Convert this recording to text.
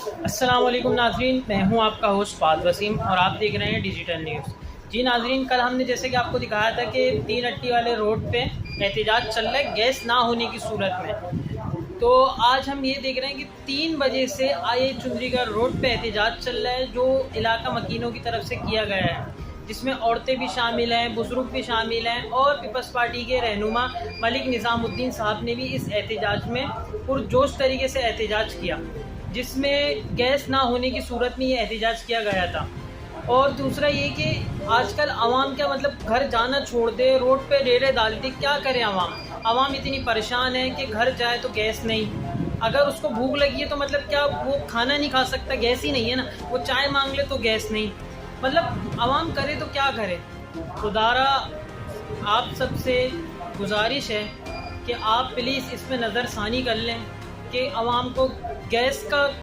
السلام علیکم ناظرین، میں ہوں آپ کا ہوسٹ فہد وسیم اور آپ دیکھ رہے ہیں ڈیجیٹل نیوز۔ جی ناظرین، کل ہم نے جیسے کہ آپ کو دکھایا تھا کہ 3 اٹی والے روڈ پہ احتجاج چل رہا ہے گیس نہ ہونے کی صورت میں۔ تو آج ہم یہ دیکھ رہے ہیں کہ 3 بجے سے آئے چندری گڑھ روڈ پہ احتجاج چل رہا ہے جو علاقہ مکینوں کی طرف سے کیا گیا ہے، جس میں عورتیں بھی شامل ہیں، بزرگ بھی شامل ہیں، اور پیپلز پارٹی کے رہنما ملک نظام الدین صاحب نے بھی اس احتجاج میں پرجوش طریقے سے احتجاج کیا، جس میں گیس نہ ہونے کی صورت میں یہ احتجاج کیا گیا تھا۔ اور دوسرا یہ کہ آج کل عوام کیا مطلب گھر جانا چھوڑ دے، روڈ پہ ریڑے ڈالتے، کیا کرے عوام اتنی پریشان ہے کہ گھر جائے تو گیس نہیں، اگر اس کو بھوک لگی ہے تو مطلب کیا وہ کھانا نہیں کھا سکتا، گیس ہی نہیں ہے نا، وہ چائے مانگ لے تو گیس نہیں، مطلب عوام کرے تو کیا کرے۔ خدارا آپ سب سے گزارش ہے کہ آپ پلیز اس پہ نظر ثانی کر لیں کہ عوام کو گیس کا